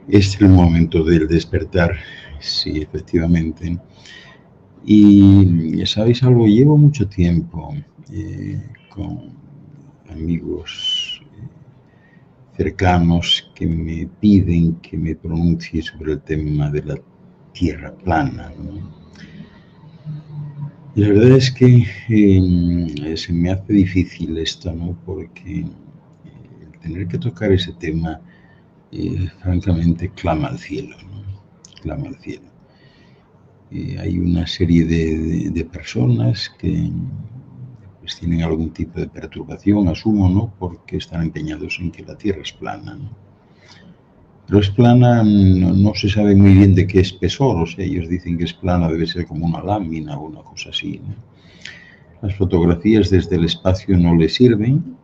Es el momento del despertar, sí, efectivamente. Y, ¿sabéis algo? Llevo mucho tiempo con amigos cercanos que me piden que me pronuncie sobre el tema de la Tierra plana, ¿no? Y la verdad es que se me hace difícil esto, ¿no? Porque el tener que tocar ese tema, francamente, clama al cielo, ¿no? Clama al cielo. Hay una serie de personas que pues tienen algún tipo de perturbación, asumo, ¿no? Porque están empeñados en que la Tierra es plana, ¿no? Pero es plana, no se sabe muy bien de qué espesor, o sea, ellos dicen que es plana, debe ser como una lámina o una cosa así, ¿no? Las fotografías desde el espacio no les sirven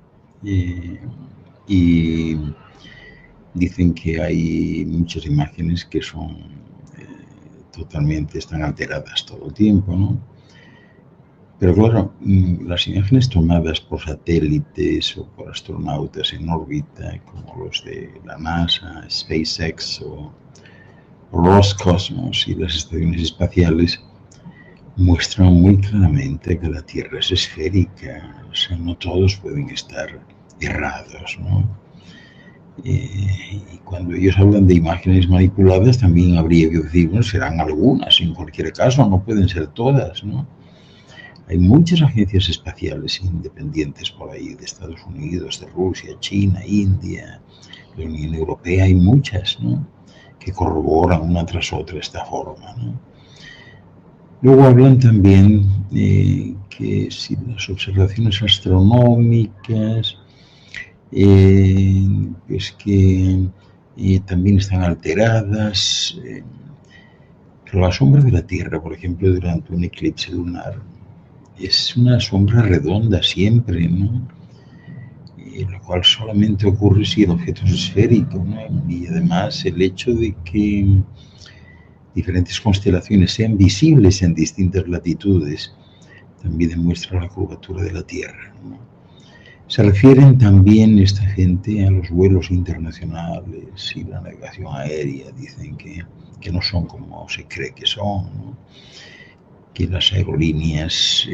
y dicen que hay muchas imágenes que son totalmente, están alteradas todo el tiempo, ¿no? Pero claro, las imágenes tomadas por satélites o por astronautas en órbita, como los de la NASA, SpaceX o Roscosmos y las estaciones espaciales, muestran muy claramente que la Tierra es esférica, o sea, no todos pueden estar errados, ¿no? Y cuando ellos hablan de imágenes manipuladas, también habría que decir, bueno, serán algunas, en cualquier caso, no pueden ser todas, ¿no? Hay muchas agencias espaciales independientes por ahí, de Estados Unidos, de Rusia, China, India, la Unión Europea, hay muchas, ¿no? Que corroboran una tras otra esta forma, ¿no? Luego hablan también que si las observaciones astronómicas, pues que también están alteradas. La sombra de la Tierra, por ejemplo, durante un eclipse lunar, es una sombra redonda siempre, ¿no? Lo cual solamente ocurre si el objeto es esférico, ¿no? Y además el hecho de que diferentes constelaciones sean visibles en distintas latitudes también demuestra la curvatura de la Tierra, ¿no? Se refieren también esta gente a los vuelos internacionales y la navegación aérea, dicen que no son como se cree que son, ¿no? Que las aerolíneas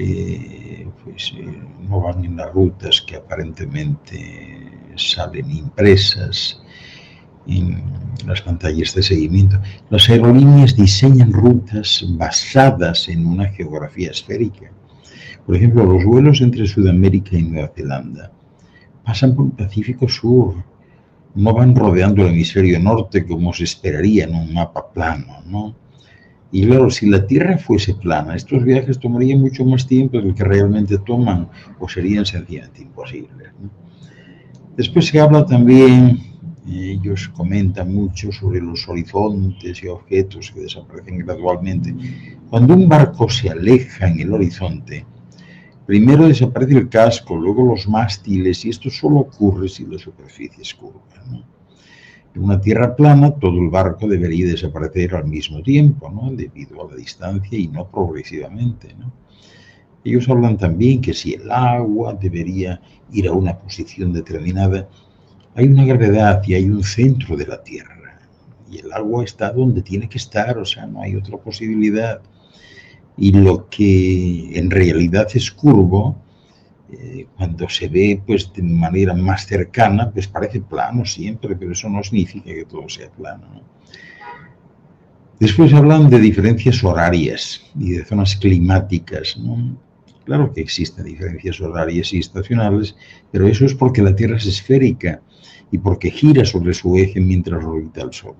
no van en las rutas que aparentemente salen impresas en las pantallas de seguimiento. Las aerolíneas diseñan rutas basadas en una geografía esférica. Por ejemplo, los vuelos entre Sudamérica y Nueva Zelanda pasan por el Pacífico Sur, no van rodeando el hemisferio norte como se esperaría en un mapa plano, ¿no? Y claro, si la Tierra fuese plana, estos viajes tomarían mucho más tiempo del que realmente toman o serían sencillamente imposibles, ¿no? Después se habla también, ellos comentan mucho sobre los horizontes y objetos que desaparecen gradualmente. Cuando un barco se aleja en el horizonte, primero desaparece el casco, luego los mástiles, y esto solo ocurre si la superficie es curva, ¿no? En una tierra plana, todo el barco debería desaparecer al mismo tiempo, ¿no? Debido a la distancia y no progresivamente, ¿no? Ellos hablan también que si el agua debería ir a una posición determinada, hay una gravedad y hay un centro de la Tierra, y el agua está donde tiene que estar, o sea, no hay otra posibilidad. Y lo que en realidad es curvo, cuando se ve pues de manera más cercana, pues parece plano siempre, pero eso no significa que todo sea plano, ¿no? Después hablan de diferencias horarias y de zonas climáticas, ¿no? Claro que existen diferencias horarias y estacionales, pero eso es porque la Tierra es esférica y porque gira sobre su eje mientras orbita el Sol.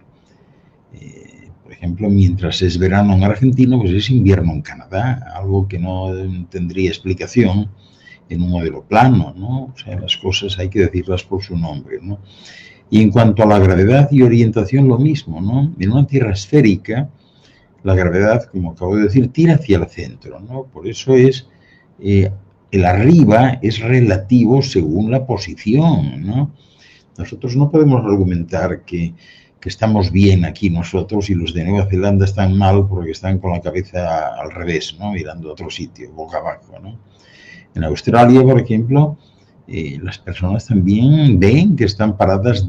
Por ejemplo, mientras es verano en Argentina, pues es invierno en Canadá, algo que no tendría explicación en un modelo plano, ¿no? O sea, las cosas hay que decirlas por su nombre, ¿no? Y en cuanto a la gravedad y orientación, lo mismo, ¿no? En una Tierra esférica, la gravedad, como acabo de decir, tira hacia el centro, ¿no? Por eso es, el arriba es relativo según la posición, ¿no? Nosotros no podemos argumentar que estamos bien aquí nosotros y los de Nueva Zelanda están mal porque están con la cabeza al revés, ¿no? Mirando a otro sitio, boca abajo, ¿no? En Australia, por ejemplo, las personas también ven que están paradas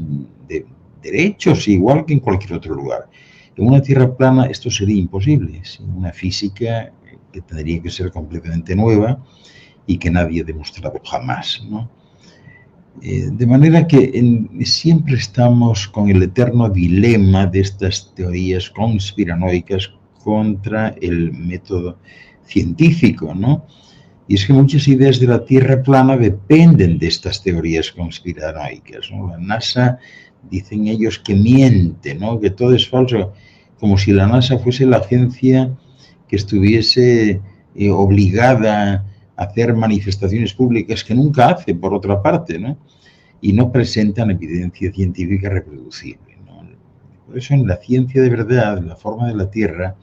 derechos, igual que en cualquier otro lugar. En una Tierra plana esto sería imposible, sin una física que tendría que ser completamente nueva y que nadie ha demostrado jamás, ¿no? De manera que siempre estamos con el eterno dilema de estas teorías conspiranoicas contra el método científico, ¿no? Y es que muchas ideas de la Tierra plana dependen de estas teorías conspiranoicas, ¿no? La NASA, dicen ellos que miente, ¿no? Que todo es falso, como si la NASA fuese la agencia que estuviese obligada a hacer manifestaciones públicas que nunca hace, por otra parte, ¿no? Y no presentan evidencia científica reproducible, ¿no? Por eso en la ciencia de verdad, la forma de la Tierra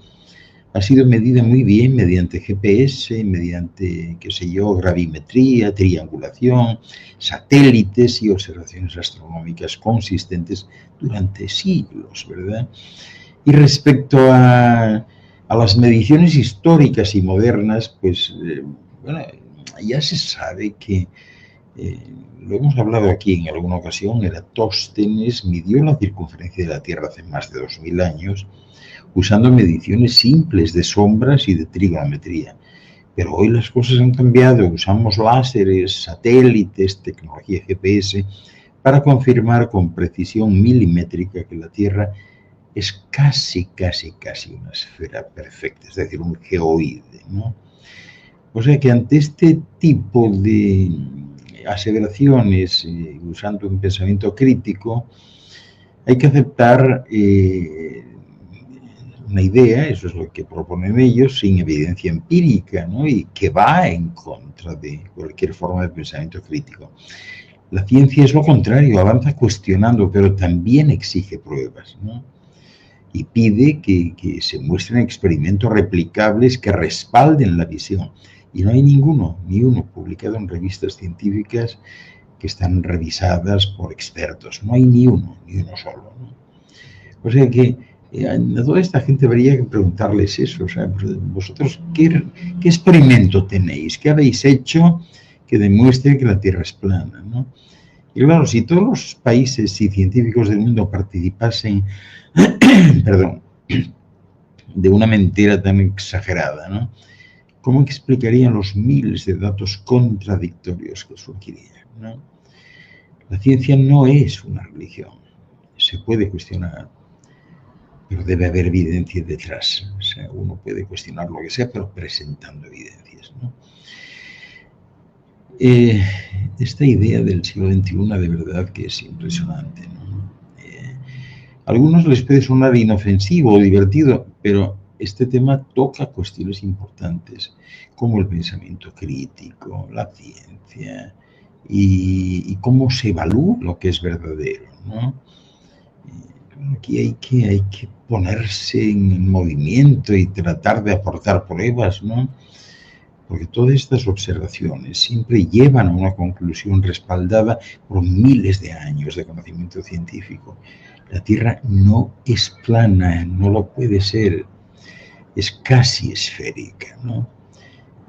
ha sido medida muy bien mediante GPS, mediante, qué sé yo, gravimetría, triangulación, satélites y observaciones astronómicas consistentes durante siglos, ¿verdad? Y respecto a las mediciones históricas y modernas, pues, bueno, ya se sabe que, lo hemos hablado aquí en alguna ocasión, Eratóstenes midió la circunferencia de la Tierra hace más de 2000 años, usando mediciones simples de sombras y de trigonometría. Pero hoy las cosas han cambiado, usamos láseres, satélites, tecnología GPS, para confirmar con precisión milimétrica que la Tierra es casi una esfera perfecta, es decir, un geoide, ¿no? O sea que ante este tipo de aseveraciones, usando un pensamiento crítico, hay que aceptar una idea, eso es lo que proponen ellos, sin evidencia empírica, ¿no? Y que va en contra de cualquier forma de pensamiento crítico. La ciencia es lo contrario, avanza cuestionando, pero también exige pruebas, ¿no? Y pide que se muestren experimentos replicables que respalden la visión. Y no hay ni uno publicado en revistas científicas que están revisadas por expertos. No hay ni uno solo, ¿no? O sea que a toda esta gente habría que preguntarles eso. O sea, vosotros, ¿qué experimento tenéis? ¿Qué habéis hecho que demuestre que la Tierra es plana, ¿no? Y claro, si todos los países y científicos del mundo participasen, perdón, de una mentira tan exagerada, ¿no? ¿Cómo explicarían los miles de datos contradictorios que surgirían, ¿no? La ciencia no es una religión, se puede cuestionar, pero debe haber evidencia detrás. O sea, uno puede cuestionar lo que sea, pero presentando evidencias, ¿no? Esta idea del siglo XXI de verdad que es impresionante, ¿no? A algunos les puede sonar inofensivo o divertido, pero este tema toca cuestiones importantes como el pensamiento crítico, la ciencia y cómo se evalúa lo que es verdadero, ¿no? Aquí hay que ponerse en movimiento y tratar de aportar pruebas, ¿no? Porque todas estas observaciones siempre llevan a una conclusión respaldada por miles de años de conocimiento científico. La Tierra no es plana, no lo puede ser, es casi esférica, ¿no?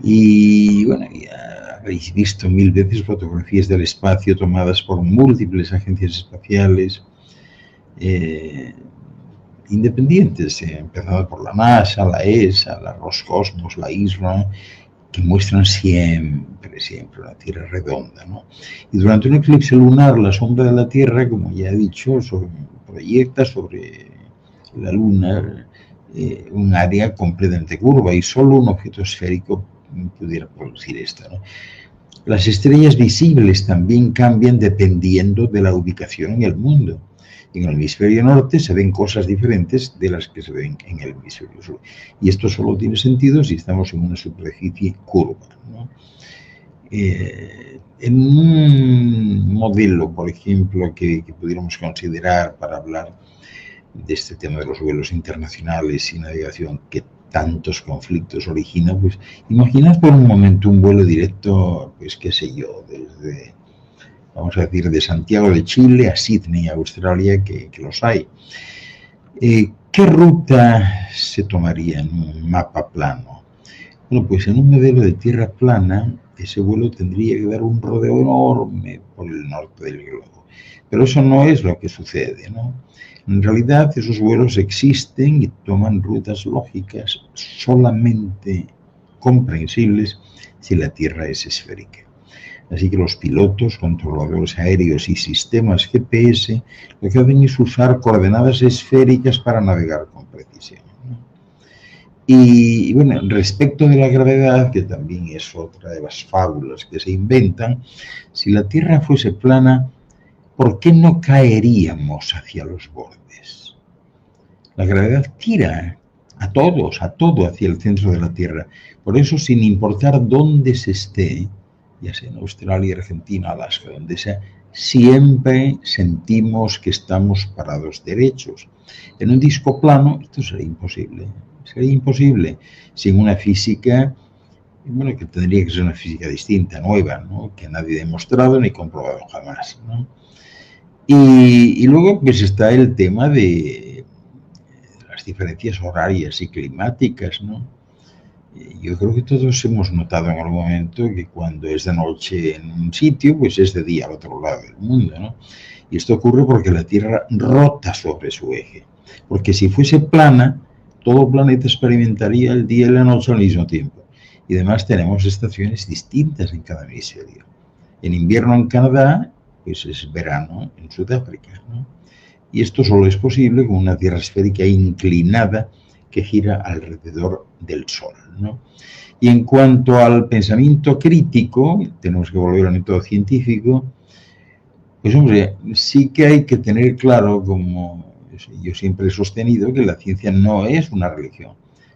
Y bueno, ya habéis visto 1000 veces fotografías del espacio tomadas por múltiples agencias espaciales independientes, empezando por la NASA, la ESA, la Roscosmos, la ISRO, que muestran siempre una Tierra redonda, ¿no? Y durante un eclipse lunar, la sombra de la Tierra, como ya he dicho, proyecta sobre la Luna un área completamente curva y solo un objeto esférico pudiera producir esta, ¿no? Las estrellas visibles también cambian dependiendo de la ubicación en el mundo. En el hemisferio norte se ven cosas diferentes de las que se ven en el hemisferio sur. Y esto solo tiene sentido si estamos en una superficie curva, ¿no? En un modelo, por ejemplo, que pudiéramos considerar para hablar de este tema de los vuelos internacionales y navegación que tantos conflictos origina, pues imaginad por un momento un vuelo directo, pues qué sé yo, desde, vamos a decir, de Santiago de Chile a Sydney, Australia, que los hay. ¿Qué ruta se tomaría en un mapa plano? Bueno, pues en un modelo de tierra plana, ese vuelo tendría que dar un rodeo enorme por el norte del globo. Pero eso no es lo que sucede, ¿no? En realidad, esos vuelos existen y toman rutas lógicas solamente comprensibles si la Tierra es esférica. Así que los pilotos, controladores aéreos y sistemas GPS lo que hacen es usar coordenadas esféricas para navegar con precisión. Y bueno, respecto de la gravedad, que también es otra de las fábulas que se inventan, si la Tierra fuese plana, ¿por qué no caeríamos hacia los bordes? La gravedad tira a todo hacia el centro de la Tierra. Por eso, sin importar dónde se esté, ya sea en Australia, Argentina, Alaska, donde sea, siempre sentimos que estamos parados derechos. En un disco plano esto sería imposible. Sería imposible sin una física, bueno, que tendría que ser una física distinta, nueva, ¿no? Que nadie ha demostrado ni comprobado jamás, ¿no? Y luego pues está el tema de las diferencias horarias y climáticas, ¿no? Yo creo que todos hemos notado en algún momento que cuando es de noche en un sitio, pues es de día al otro lado del mundo, ¿no? Y esto ocurre porque la Tierra rota sobre su eje. Porque si fuese plana, todo planeta experimentaría el día y la noche al mismo tiempo. Y además tenemos estaciones distintas en cada hemisferio. En invierno en Canadá, pues es verano en Sudáfrica, ¿no? Y esto solo es posible con una Tierra esférica inclinada que gira alrededor del Sol, ¿no? Y en cuanto al pensamiento crítico, tenemos que volver al método científico, pues hombre, sí que hay que tener claro, como yo siempre he sostenido, que la ciencia no es una religión.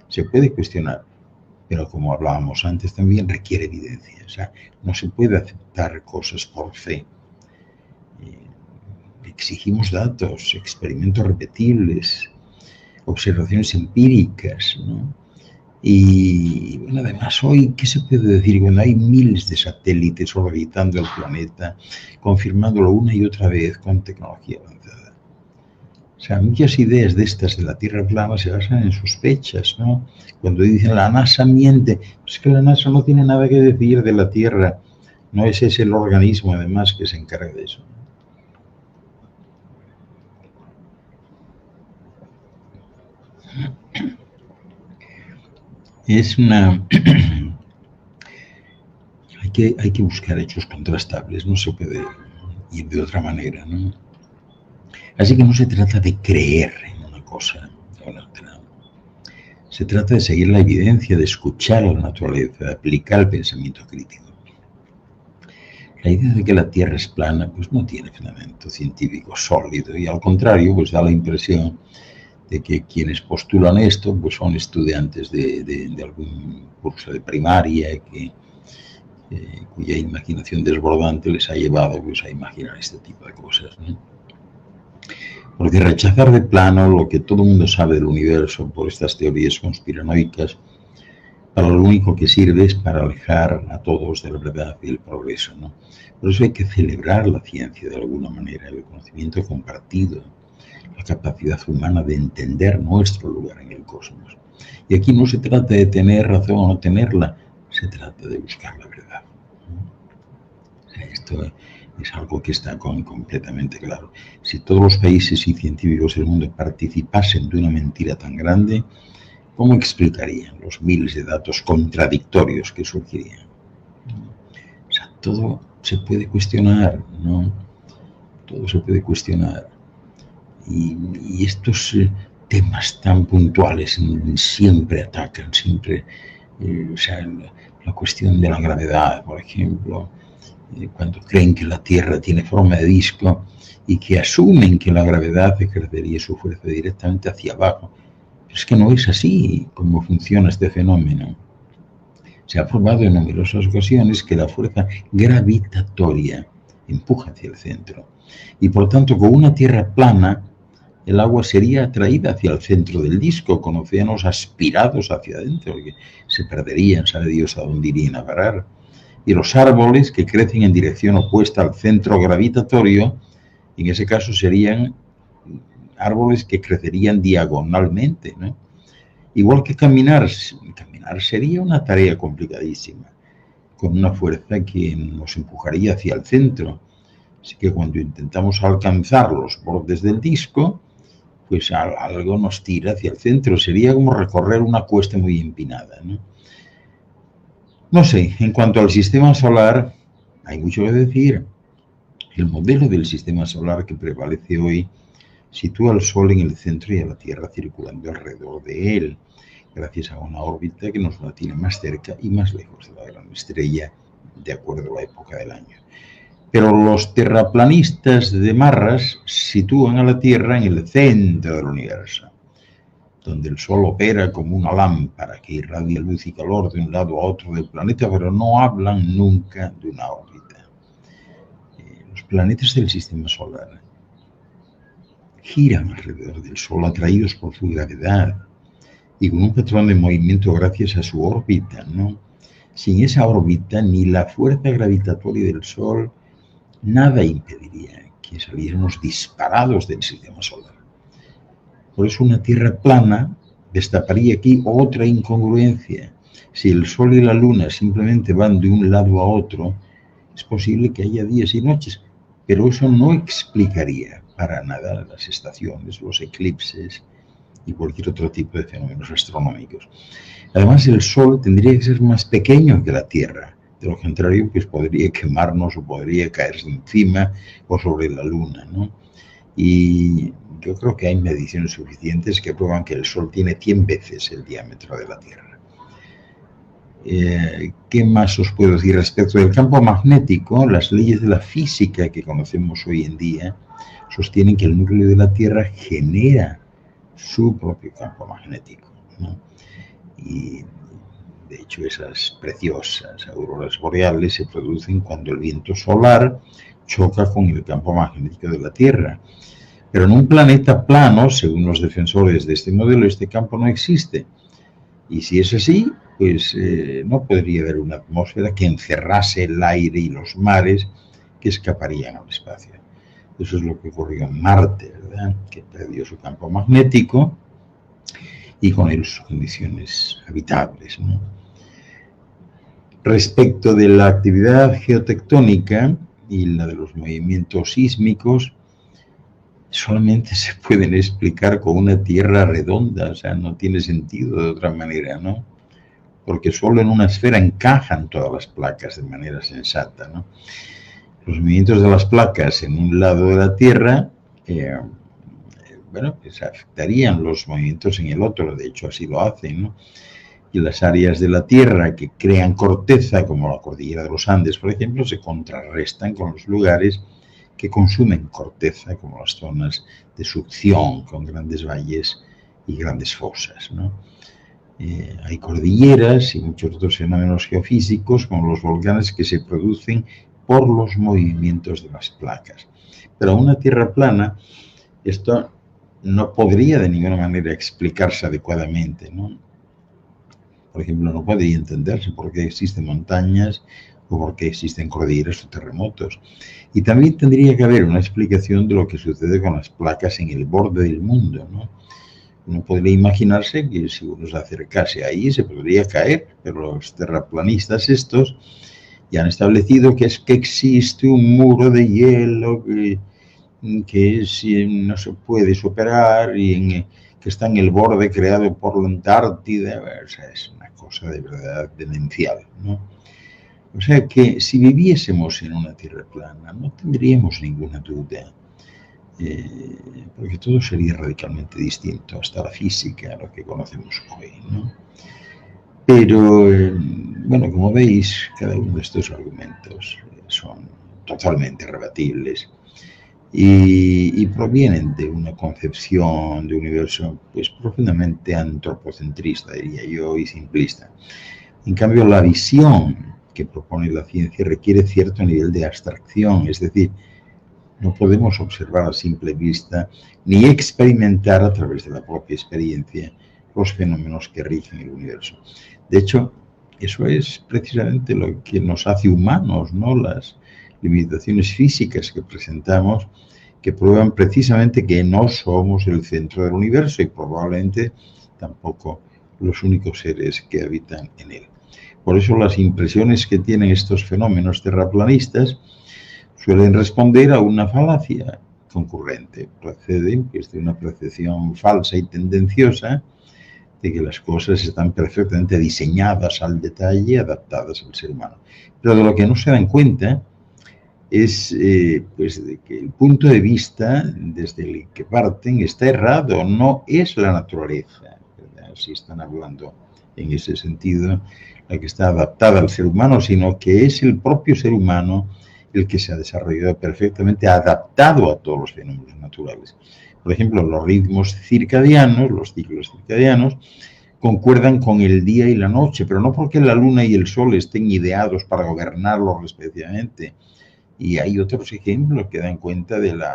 Se puede cuestionar, pero como hablábamos antes también, requiere evidencia. O sea, no se puede aceptar cosas por fe. Exigimos datos, experimentos repetibles, observaciones empíricas, ¿no? Y bueno, además hoy, ¿qué se puede decir? Cuando hay miles de satélites orbitando el planeta, confirmándolo una y otra vez con tecnología avanzada. O sea, muchas ideas de estas de la Tierra plana se basan en sospechas, ¿no? Cuando dicen la NASA miente, pues es que la NASA no tiene nada que decir de la Tierra, no es ese el organismo además que se encarga de eso. Es una... hay que buscar hechos contrastables, no se puede ir de otra manera, ¿no? Así que no se trata de creer en una cosa o en otra. Se trata de seguir la evidencia, de escuchar a la naturaleza, de aplicar el pensamiento crítico. La idea de que la Tierra es plana, pues no tiene fundamento científico sólido y al contrario, pues da la impresión de que quienes postulan esto pues son estudiantes de algún curso de primaria cuya imaginación desbordante les ha llevado pues, a imaginar este tipo de cosas, ¿no? Porque rechazar de plano lo que todo el mundo sabe del universo por estas teorías conspiranoicas, para lo único que sirve es para alejar a todos de la verdad y el progreso, ¿no? Por eso hay que celebrar la ciencia de alguna manera, el conocimiento compartido, la capacidad humana de entender nuestro lugar en el cosmos. Y aquí no se trata de tener razón o no tenerla, se trata de buscar la verdad. Esto es algo que está completamente claro. Si todos los países y científicos del mundo participasen de una mentira tan grande, ¿cómo explicarían los miles de datos contradictorios que surgirían? O sea, todo se puede cuestionar, ¿no? Todo se puede cuestionar. Y estos temas tan puntuales siempre atacan, siempre, o sea, la cuestión de la gravedad, por ejemplo, cuando creen que la Tierra tiene forma de disco y que asumen que la gravedad ejercería su fuerza directamente hacia abajo. Pero es que no es así como funciona este fenómeno. Se ha probado en numerosas ocasiones que la fuerza gravitatoria empuja hacia el centro. Y por tanto, con una Tierra plana, el agua sería atraída hacia el centro del disco, con océanos aspirados hacia adentro, que se perderían, sabe Dios a dónde irían a parar. Y los árboles que crecen en dirección opuesta al centro gravitatorio, en ese caso serían árboles que crecerían diagonalmente, ¿no? Igual que caminar sería una tarea complicadísima, con una fuerza que nos empujaría hacia el centro. Así que cuando intentamos alcanzar los bordes del disco, pues algo nos tira hacia el centro. Sería como recorrer una cuesta muy empinada, ¿no? No sé, en cuanto al sistema solar, hay mucho que decir. El modelo del sistema solar que prevalece hoy sitúa al Sol en el centro y a la Tierra circulando alrededor de él, gracias a una órbita que nos mantiene más cerca y más lejos de la gran estrella, de acuerdo a la época del año. Pero los terraplanistas de Marras sitúan a la Tierra en el centro del universo, donde el Sol opera como una lámpara que irradia luz y calor de un lado a otro del planeta, pero no hablan nunca de una órbita. Los planetas del sistema solar giran alrededor del Sol atraídos por su gravedad y con un patrón de movimiento gracias a su órbita, ¿no? Sin esa órbita ni la fuerza gravitatoria del Sol, nada impediría que saliéramos disparados del sistema solar. Por eso una Tierra plana destaparía aquí otra incongruencia. Si el Sol y la Luna simplemente van de un lado a otro, es posible que haya días y noches, pero eso no explicaría para nada las estaciones, los eclipses y cualquier otro tipo de fenómenos astronómicos. Además, el Sol tendría que ser más pequeño que la Tierra. De lo contrario, pues podría quemarnos o podría caerse encima o sobre la Luna, ¿no? Y yo creo que hay mediciones suficientes que prueban que el Sol tiene 100 veces el diámetro de la Tierra. ¿Qué más os puedo decir respecto del campo magnético? Las leyes de la física que conocemos hoy en día sostienen que el núcleo de la Tierra genera su propio campo magnético, ¿no? Y de hecho esas preciosas auroras boreales se producen cuando el viento solar choca con el campo magnético de la Tierra. Pero en un planeta plano, según los defensores de este modelo, este campo no existe. Y si es así, pues no podría haber una atmósfera que encerrase el aire y los mares que escaparían al espacio. Eso es lo que ocurrió en Marte, ¿verdad? Que perdió su campo magnético y con él sus condiciones habitables, ¿no? Respecto de la actividad geotectónica y la de los movimientos sísmicos, solamente se pueden explicar con una Tierra redonda, o sea, no tiene sentido de otra manera, ¿no? Porque solo en una esfera encajan todas las placas de manera sensata, ¿no? Los movimientos de las placas en un lado de la Tierra, bueno, pues afectarían los movimientos en el otro, de hecho así lo hacen, ¿no? Y las áreas de la Tierra que crean corteza, como la cordillera de los Andes, por ejemplo, se contrarrestan con los lugares que consumen corteza, como las zonas de succión, con grandes valles y grandes fosas, ¿no? Hay cordilleras y muchos otros fenómenos geofísicos, como los volcanes, que se producen por los movimientos de las placas. Pero a una Tierra plana, esto no podría de ninguna manera explicarse adecuadamente, ¿no? Por ejemplo, no podría entenderse por qué existen montañas o por qué existen cordilleras o terremotos. Y también tendría que haber una explicación de lo que sucede con las placas en el borde del mundo, ¿no? Uno podría imaginarse que si uno se acercase ahí se podría caer, pero los terraplanistas estos ya han establecido que es que existe un muro de hielo que no se puede superar y que está en el borde creado por la Antártida. O sea, es una cosa de verdad demencial, ¿no? O sea que si viviésemos en una Tierra plana no tendríamos ninguna duda, porque todo sería radicalmente distinto, hasta la física, lo que conocemos hoy, ¿no? Pero, bueno, como veis, cada uno de estos argumentos son totalmente rebatibles y provienen de una concepción de universo pues profundamente antropocentrista, diría yo, y simplista. En cambio, la visión que propone la ciencia requiere cierto nivel de abstracción, es decir, no podemos observar a simple vista ni experimentar a través de la propia experiencia los fenómenos que rigen el universo. De hecho, eso es precisamente lo que nos hace humanos, ¿no? Las limitaciones físicas que presentamos, que prueban precisamente que no somos el centro del universo y probablemente tampoco los únicos seres que habitan en él. Por eso las impresiones que tienen estos fenómenos terraplanistas suelen responder a una falacia concurrente. Proceden pues, de una percepción falsa y tendenciosa de que las cosas están perfectamente diseñadas al detalle, adaptadas al ser humano. Pero de lo que no se dan cuenta es pues de que el punto de vista desde el que parten está errado, no es la naturaleza, ¿verdad? Si están hablando en ese sentido, la que está adaptada al ser humano, sino que es el propio ser humano el que se ha desarrollado perfectamente adaptado a todos los fenómenos naturales. Por ejemplo, los ritmos circadianos, los ciclos circadianos, concuerdan con el día y la noche, pero no porque la luna y el sol estén ideados para gobernarlos respectivamente. Y hay otros ejemplos que dan cuenta de la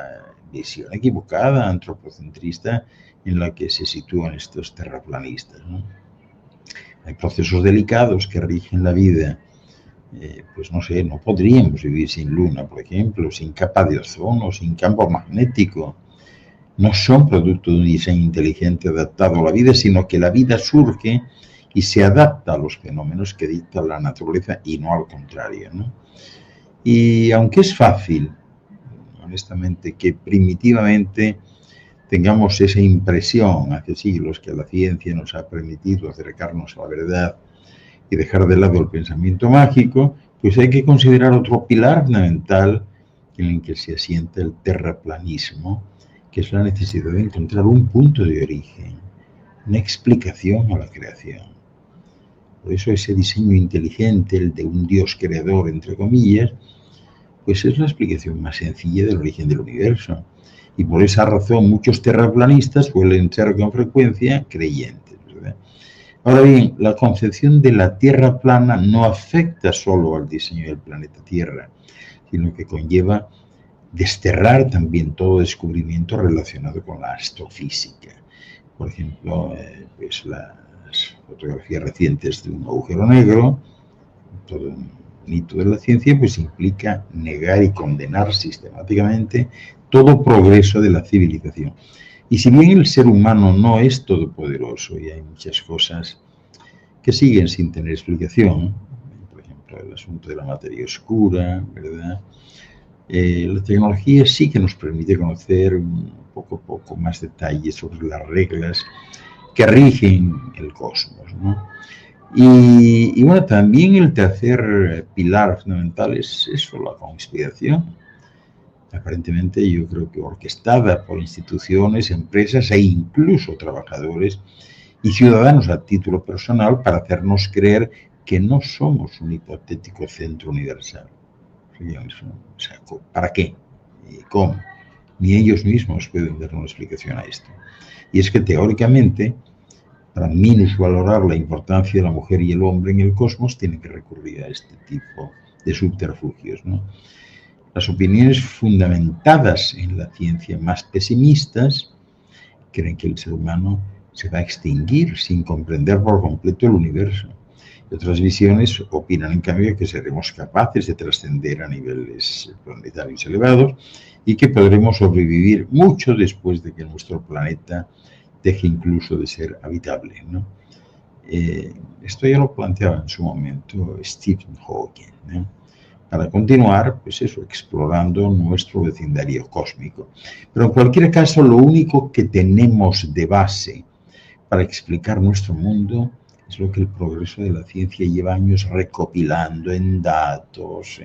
visión equivocada, antropocentrista, en la que se sitúan estos terraplanistas, ¿no? Hay procesos delicados que rigen la vida. Pues no sé, no podríamos vivir sin luna, por ejemplo, sin capa de ozono, sin campo magnético. No son producto de un diseño inteligente adaptado a la vida, sino que la vida surge y se adapta a los fenómenos que dicta la naturaleza y no al contrario, ¿no? Y aunque es fácil, honestamente, que primitivamente tengamos esa impresión hace siglos que la ciencia nos ha permitido acercarnos a la verdad y dejar de lado el pensamiento mágico, pues hay que considerar otro pilar fundamental en el que se asienta el terraplanismo, que es la necesidad de encontrar un punto de origen, una explicación a la creación. Por eso ese diseño inteligente, el de un Dios creador, entre comillas, pues es la explicación más sencilla del origen del universo. Y por esa razón muchos terraplanistas suelen ser con frecuencia creyentes, ¿verdad? Ahora bien, la concepción de la Tierra plana no afecta solo al diseño del planeta Tierra, sino que conlleva desterrar también todo descubrimiento relacionado con la astrofísica. Por ejemplo, pues las fotografías recientes de un agujero negro, todo un hito de la ciencia, pues implica negar y condenar sistemáticamente todo progreso de la civilización. Y si bien el ser humano no es todopoderoso y hay muchas cosas que siguen sin tener explicación, por ejemplo, el asunto de la materia oscura, ¿verdad? La tecnología sí que nos permite conocer poco a poco más detalles sobre las reglas que rigen el cosmos, ¿no? Y bueno, también el tercer pilar fundamental es eso, la conspiración. Aparentemente yo creo que orquestada por instituciones, empresas e incluso trabajadores y ciudadanos a título personal para hacernos creer que no somos un hipotético centro universal. O sea, ¿para qué? ¿Cómo? Ni ellos mismos pueden dar una explicación a esto. Y es que teóricamente, para minusvalorar la importancia de la mujer y el hombre en el cosmos, tienen que recurrir a este tipo de subterfugios, ¿no? Las opiniones fundamentadas en la ciencia más pesimistas creen que el ser humano se va a extinguir sin comprender por completo el universo. Y otras visiones opinan, en cambio, que seremos capaces de trascender a niveles planetarios elevados y que podremos sobrevivir mucho después de que nuestro planeta deje incluso de ser habitable, ¿no? Esto ya lo planteaba en su momento Stephen Hawking, ¿no? Para continuar, pues eso, explorando nuestro vecindario cósmico. Pero en cualquier caso, lo único que tenemos de base para explicar nuestro mundo es lo que el progreso de la ciencia lleva años recopilando en datos,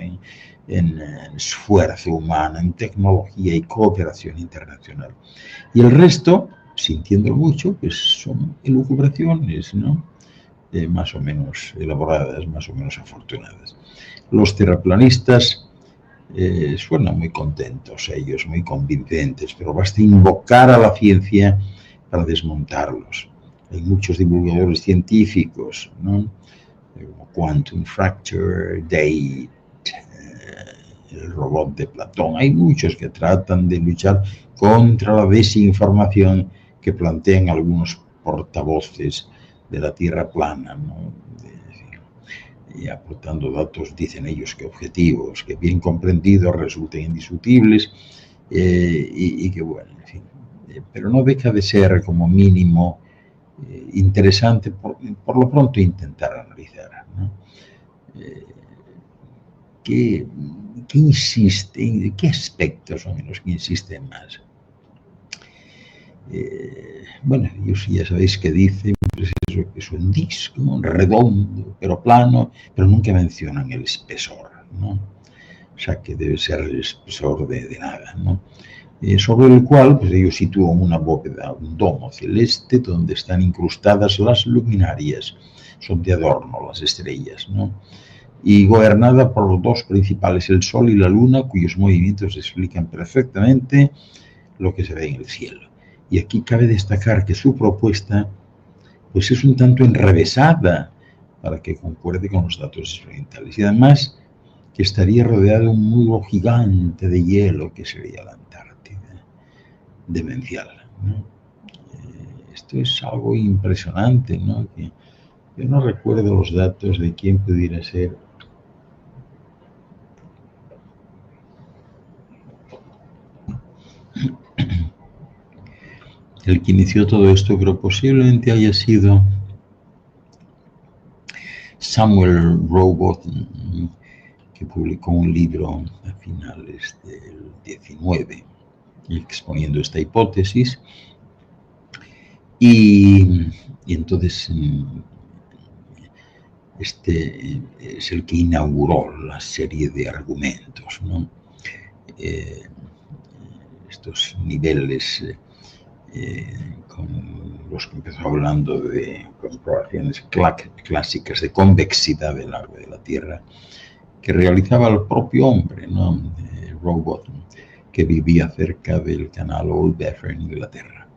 en esfuerzo humano, en tecnología y cooperación internacional. Y el resto, sintiendo mucho, pues son elucubraciones, ¿no? Más o menos elaboradas, más o menos afortunadas. Los terraplanistas suenan muy contentos, ellos muy convincentes, pero basta invocar a la ciencia para desmontarlos. Hay muchos divulgadores científicos, ¿no? Como Quantum Fracture, Date, el robot de Platón. Hay muchos que tratan de luchar contra la desinformación que plantean algunos portavoces de la Tierra plana, ¿no? Y aportando datos, dicen ellos, que objetivos, que bien comprendidos resulten indiscutibles y que, bueno, en fin. Pero no deja de ser como mínimo interesante por lo pronto intentar analizar, ¿no? ¿Qué qué insiste? ¿Qué aspectos son en los que insisten más? Bueno, ellos ya sabéis que dicen pues eso, que es un disco redondo, pero plano, pero nunca mencionan el espesor, ¿no? O sea, que debe ser el espesor de nada, ¿no? Sobre el cual pues ellos sitúan una bóveda, un domo celeste donde están incrustadas las luminarias, son de adorno las estrellas, ¿no? Y gobernada por los dos principales, el Sol y la Luna, cuyos movimientos explican perfectamente lo que se ve en el cielo. Y aquí cabe destacar que su propuesta pues es un tanto enrevesada para que concuerde con los datos experimentales. Y además que estaría rodeado de un muro gigante de hielo que sería la Antártida, demencial, ¿no? Esto es algo impresionante, ¿no? Que yo no recuerdo los datos de quién pudiera ser. El que inició todo esto, pero posiblemente haya sido Samuel Rowbotham, que publicó un libro a finales del 19 exponiendo esta hipótesis. Y entonces este es el que inauguró la serie de argumentos, ¿no? Estos niveles con los que empezó hablando de comprobaciones clásicas de convexidad del agua de la Tierra, que realizaba el propio hombre, ¿no? Rowbotham, que vivía cerca del canal Old Bedford en Inglaterra.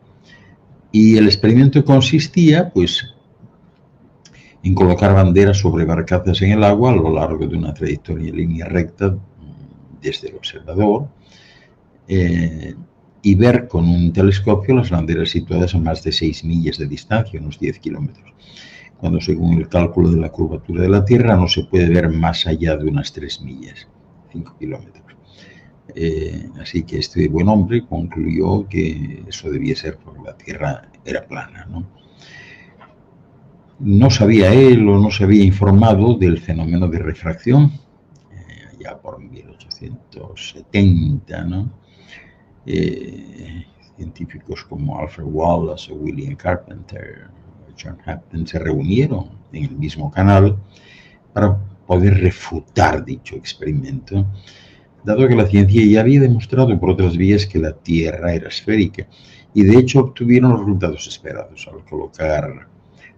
Y el experimento consistía, pues, en colocar banderas sobre barcazas en el agua a lo largo de una trayectoria en línea recta desde el observador, y ver con un telescopio las banderas situadas a más de 6 millas de distancia, unos 10 kilómetros, cuando según el cálculo de la curvatura de la Tierra no se puede ver más allá de unas 3 millas, 5 kilómetros. Así que este buen hombre concluyó que eso debía ser porque la Tierra era plana, ¿no? No sabía él o no se había informado del fenómeno de refracción, ya por 1870, ¿no? Científicos como Alfred Wallace o William Carpenter, John Hampton se reunieron en el mismo canal para poder refutar dicho experimento, dado que la ciencia ya había demostrado por otras vías que la Tierra era esférica, y de hecho obtuvieron los resultados esperados. Al colocar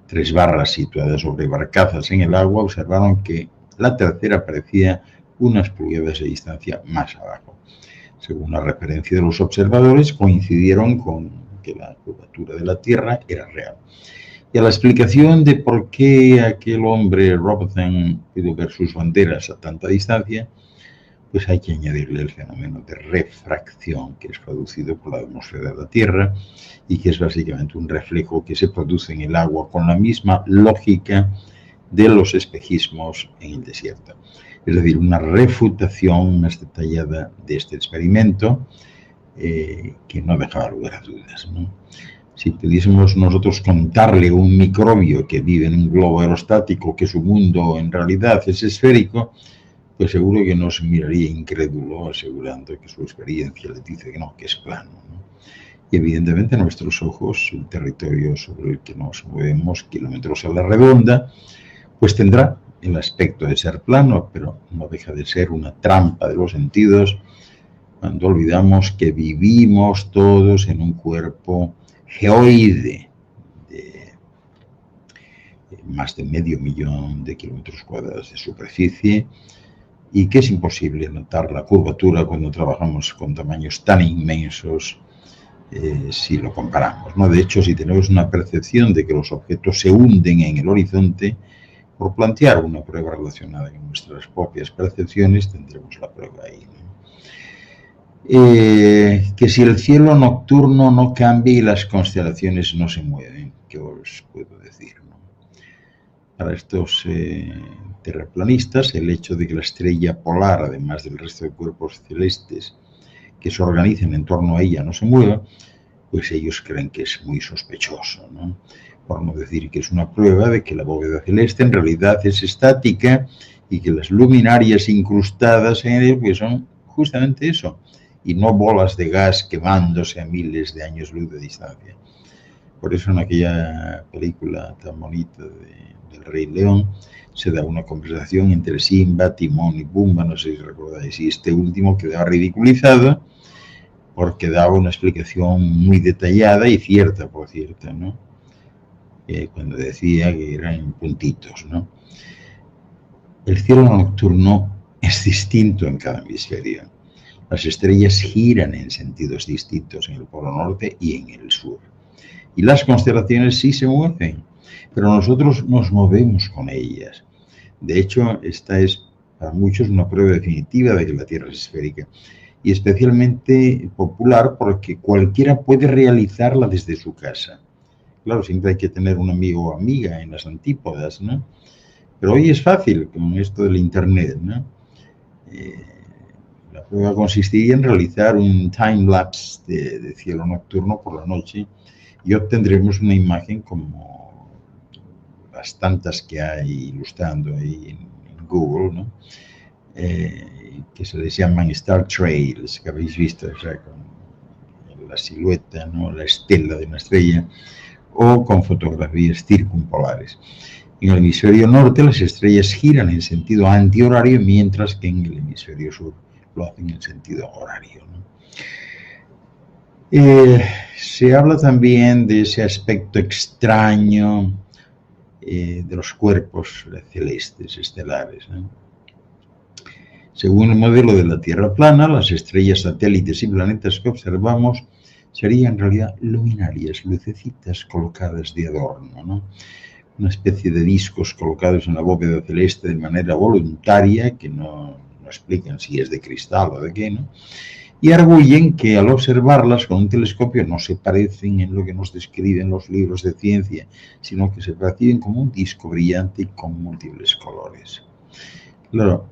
3 barras situadas sobre barcazas en el agua, observaron que la tercera aparecía unas pulgadas de distancia más abajo. Según la referencia de los observadores, coincidieron con que la curvatura de la Tierra era real. Y a la explicación de por qué aquel hombre, Rowbotham, pudo ver sus banderas a tanta distancia, pues hay que añadirle el fenómeno de refracción que es producido por la atmósfera de la Tierra y que es básicamente un reflejo que se produce en el agua con la misma lógica de los espejismos en el desierto. Es decir, una refutación más detallada de este experimento que no dejaba lugar a dudas, ¿no? Si pudiésemos nosotros contarle a un microbio que vive en un globo aerostático que su mundo en realidad es esférico, pues seguro que nos miraría incrédulo asegurando que su experiencia le dice que no, que es plano, ¿no? Y evidentemente nuestros ojos, el territorio sobre el que nos movemos, kilómetros a la redonda, pues tendrá el aspecto de ser plano, pero no deja de ser una trampa de los sentidos cuando olvidamos que vivimos todos en un cuerpo geoide de más de 500.000 de kilómetros cuadrados de superficie y que es imposible notar la curvatura cuando trabajamos con tamaños tan inmensos si lo comparamos, ¿no? De hecho, si tenemos una percepción de que los objetos se hunden en el horizonte, por plantear una prueba relacionada con nuestras propias percepciones, tendremos la prueba ahí, ¿no? Que si el cielo nocturno no cambia y las constelaciones no se mueven, ¿qué os puedo decir, no? Para estos terraplanistas, el hecho de que la estrella polar, además del resto de cuerpos celestes que se organizan en torno a ella, no se mueva, pues ellos creen que es muy sospechoso, ¿no? Por no decir que es una prueba de que la bóveda celeste en realidad es estática y que las luminarias incrustadas en él pues son justamente eso, y no bolas de gas quemándose a miles de años luz de distancia. Por eso en aquella película tan bonita del Rey León se da una conversación entre Simba, Timón y Pumba, no sé si recordáis, y este último quedaba ridiculizado porque daba una explicación muy detallada y cierta, por cierto, ¿no? Cuando decía que eran puntitos, ¿no? El cielo nocturno es distinto en cada hemisferio. Las estrellas giran en sentidos distintos en el polo norte y en el sur. Y las constelaciones sí se mueven, pero nosotros nos movemos con ellas. De hecho, esta es para muchos una prueba definitiva de que la Tierra es esférica y especialmente popular porque cualquiera puede realizarla desde su casa. Claro, siempre hay que tener un amigo o amiga en las antípodas, ¿no? Pero hoy es fácil con esto del Internet, ¿no? La prueba consistiría en realizar un time-lapse de cielo nocturno por la noche y obtendremos una imagen como las tantas que hay ilustrando ahí en Google, ¿no? Que se les llaman Star Trails, que habéis visto, o sea, con la silueta, ¿no? La estela de una estrella, o con fotografías circumpolares. En el hemisferio norte las estrellas giran en sentido antihorario, mientras que en el hemisferio sur lo hacen en sentido horario, ¿no? Se habla también de ese aspecto extraño de los cuerpos celestes, estelares, ¿no? Según el modelo de la Tierra plana, las estrellas, satélites y planetas que observamos serían en realidad luminarias, lucecitas colocadas de adorno, ¿no? Una especie de discos colocados en la bóveda celeste de manera voluntaria, que no explican si es de cristal o de qué, ¿no? Y arguyen que al observarlas con un telescopio no se parecen en lo que nos describen los libros de ciencia, sino que se perciben como un disco brillante y con múltiples colores. Claro,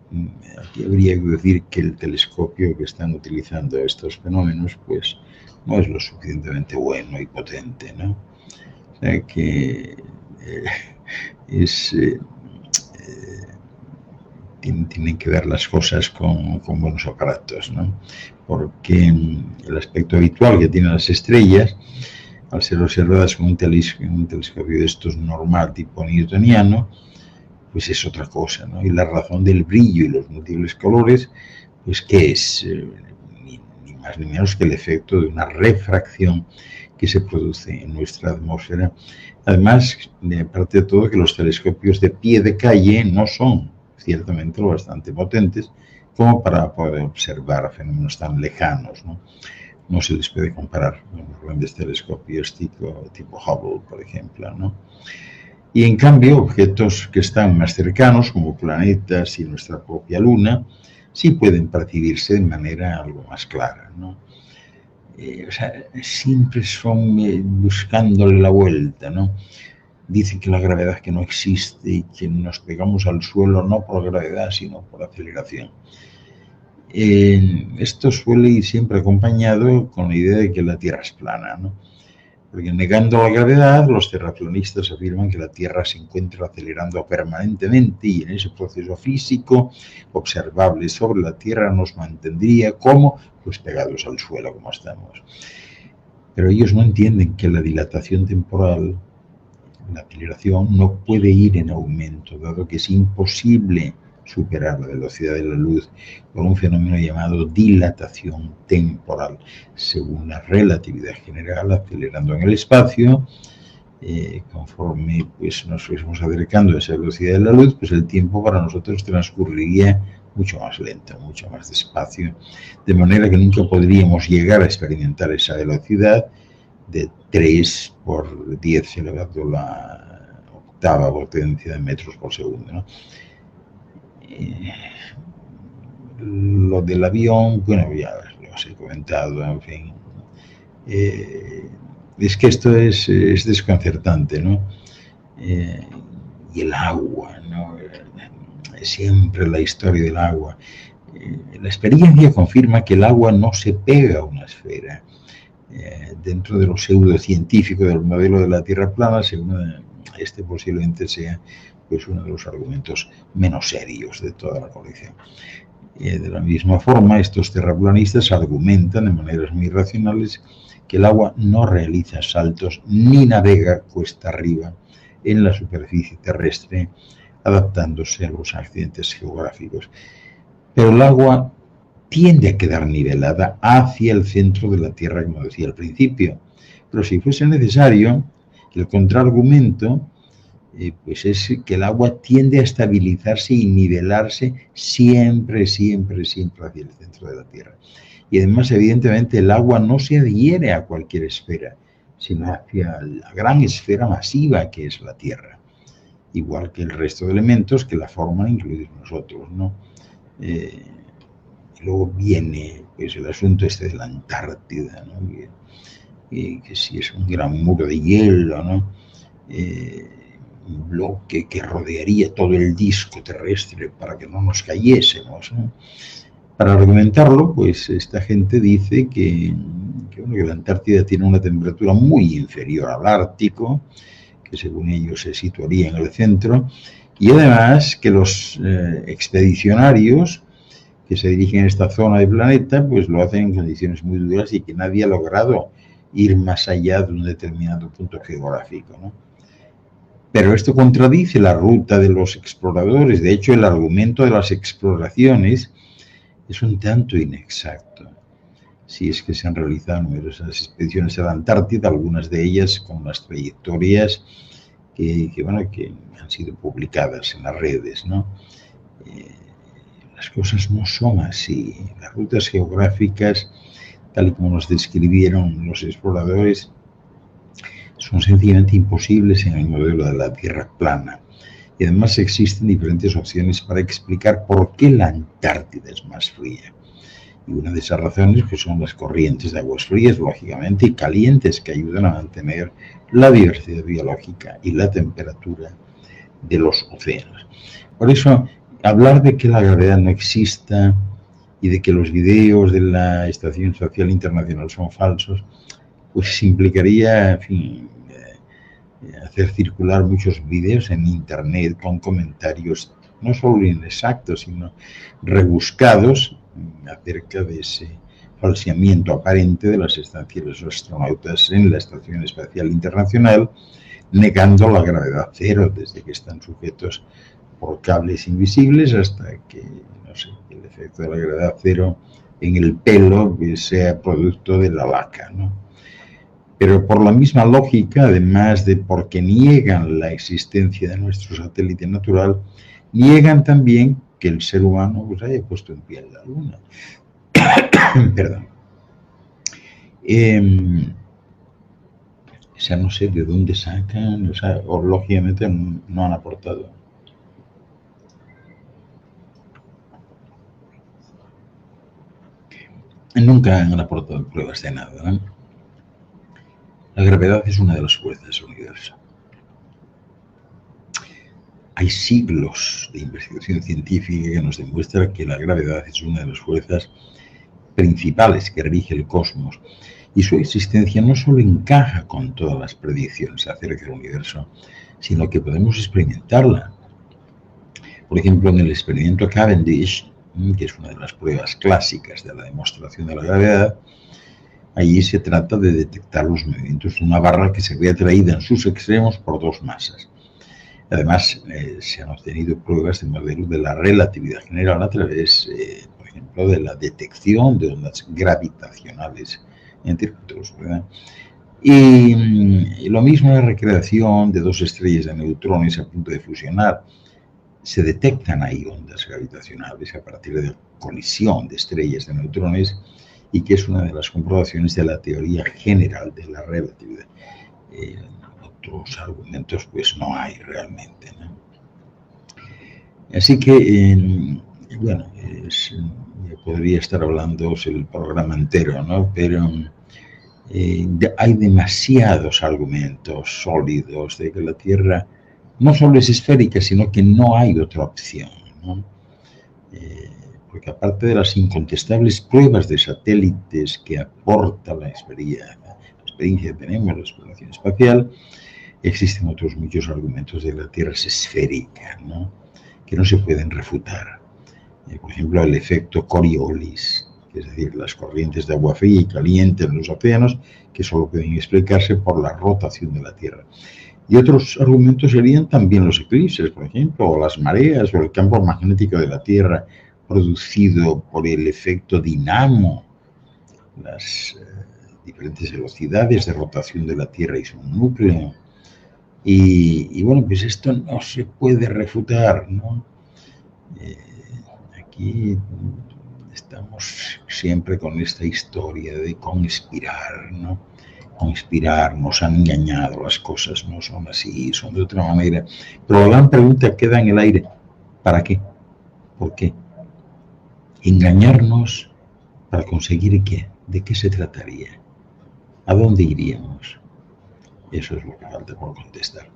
aquí habría que decir que el telescopio que están utilizando estos fenómenos pues no es lo suficientemente bueno y potente, ¿no? O sea que tienen que ver las cosas con buenos aparatos, ¿no? Porque el aspecto habitual que tienen las estrellas, al ser observadas con un telescopio de estos normal, tipo newtoniano, pues es otra cosa, ¿no? Y la razón del brillo y los múltiples colores, pues ¿qué es? Ni más ni menos que el efecto de una refracción que se produce en nuestra atmósfera. Además, aparte de todo, que los telescopios de pie de calle no son ciertamente lo bastante potentes como para poder observar fenómenos tan lejanos, ¿no? No se les puede comparar con los grandes telescopios tipo Hubble, por ejemplo, ¿no? Y en cambio, objetos que están más cercanos, como planetas y nuestra propia Luna, sí pueden percibirse de manera algo más clara, ¿no? O sea, siempre son buscándole la vuelta, ¿no? Dicen que la gravedad que no existe y que nos pegamos al suelo no por gravedad, sino por aceleración. Esto suele ir siempre acompañado con la idea de que la Tierra es plana, ¿no? Porque negando la gravedad, los terraplanistas afirman que la Tierra se encuentra acelerando permanentemente y en ese proceso físico observable sobre la Tierra nos mantendría como pues pegados al suelo como estamos. Pero ellos no entienden que la dilatación temporal, la aceleración, no puede ir en aumento, dado que es imposible superar la velocidad de la luz por un fenómeno llamado dilatación temporal. Según la relatividad general, acelerando en el espacio, conforme pues, nos fuésemos acercando a esa velocidad de la luz, pues el tiempo para nosotros transcurriría mucho más lento, mucho más despacio, de manera que nunca podríamos llegar a experimentar esa velocidad de 3 por 10 elevado a la octava potencia de metros por segundo, ¿no? Lo del avión, bueno, ya lo os he comentado, en fin. Es que esto es desconcertante, ¿no? Y el agua, ¿no? Siempre la historia del agua. La experiencia confirma que el agua no se pega a una esfera. Dentro de lo pseudocientífico del modelo de la Tierra plana, según este posiblemente sea pues uno de los argumentos menos serios de toda la colección. De la misma forma, estos terraplanistas argumentan de maneras muy racionales que el agua no realiza saltos ni navega cuesta arriba en la superficie terrestre, adaptándose a los accidentes geográficos. Pero el agua tiende a quedar nivelada hacia el centro de la Tierra, como decía al principio. Pero si fuese necesario, el contraargumento pues es que el agua tiende a estabilizarse y nivelarse siempre hacia el centro de la Tierra. Y además, evidentemente, el agua no se adhiere a cualquier esfera, sino hacia la gran esfera masiva que es la Tierra, igual que el resto de elementos que la forman, incluidos nosotros, ¿no? Luego viene pues, el asunto de la Antártida, ¿no? Que si es un gran muro de hielo, ¿no? Un bloque que rodearía todo el disco terrestre para que no nos cayésemos, ¿no? Para argumentarlo, pues esta gente dice que la Antártida tiene una temperatura muy inferior al Ártico, que según ellos se situaría en el centro, y además que los expedicionarios que se dirigen a esta zona del planeta, pues lo hacen en condiciones muy duras y que nadie ha logrado ir más allá de un determinado punto geográfico, ¿no? Pero esto contradice la ruta de los exploradores. De hecho, el argumento de las exploraciones es un tanto inexacto. Si es que se han realizado numerosas expediciones a la Antártida, algunas de ellas con las trayectorias que han sido publicadas en las redes, ¿no? Las cosas no son así. Las rutas geográficas, tal y como nos describieron los exploradores, son sencillamente imposibles en el modelo de la Tierra plana. Y además existen diferentes opciones para explicar por qué la Antártida es más fría. Y una de esas razones pues, son las corrientes de aguas frías, lógicamente, y calientes, que ayudan a mantener la diversidad biológica y la temperatura de los océanos. Por eso, hablar de que la gravedad no exista y de que los videos de la Estación Espacial Internacional son falsos, pues implicaría, en fin, hacer circular muchos vídeos en internet con comentarios no solo inexactos, sino rebuscados acerca de ese falseamiento aparente de las estancias de los astronautas en la Estación Espacial Internacional, negando la gravedad cero desde que están sujetos por cables invisibles hasta que, no sé, el efecto de la gravedad cero en el pelo sea producto de la laca, ¿no? Pero por la misma lógica, además de porque niegan la existencia de nuestro satélite natural, niegan también que el ser humano pues, haya puesto en pie la Luna. Perdón. O sea, no sé de dónde sacan, o lógicamente no han aportado. Nunca han aportado pruebas de nada, ¿no? La gravedad es una de las fuerzas del universo. Hay siglos de investigación científica que nos demuestran que la gravedad es una de las fuerzas principales que rige el cosmos y su existencia no solo encaja con todas las predicciones acerca del universo, sino que podemos experimentarla. Por ejemplo, en el experimento Cavendish, que es una de las pruebas clásicas de la demostración de la gravedad, allí se trata de detectar los movimientos de una barra que se ve atraída en sus extremos por dos masas. Además, se han obtenido pruebas de modelo de la relatividad general a través, por ejemplo, de la detección de ondas gravitacionales, entre otros, ¿verdad? Y lo mismo en la recreación de dos estrellas de neutrones a punto de fusionar. Se detectan ahí ondas gravitacionales a partir de la colisión de estrellas de neutrones, y que es una de las comprobaciones de la teoría general de la relatividad. Otros argumentos pues no hay realmente, ¿no? Así que, bueno, podría estar hablando el programa entero, ¿no? Pero hay demasiados argumentos sólidos de que la Tierra no solo es esférica, sino que no hay otra opción, ¿no? Porque aparte de las incontestables pruebas de satélites que aporta la experiencia que tenemos, la exploración espacial, existen otros muchos argumentos de la Tierra es esférica, ¿no? Que no se pueden refutar. Por ejemplo, el efecto Coriolis, es decir, las corrientes de agua fría y caliente en los océanos, que solo pueden explicarse por la rotación de la Tierra. Y otros argumentos serían también los eclipses, por ejemplo, o las mareas, o el campo magnético de la Tierra producido por el efecto dinamo, las diferentes velocidades de rotación de la Tierra y su núcleo. Y bueno, pues esto no se puede refutar, ¿no? Aquí estamos siempre con esta historia de conspirar, ¿no? Conspirar, nos han engañado, las cosas no son así, son de otra manera. Pero la gran pregunta queda en el aire, ¿para qué? ¿Por qué? Engañarnos para conseguir qué, ¿de qué se trataría? ¿A dónde iríamos? Eso es lo que falta por contestar.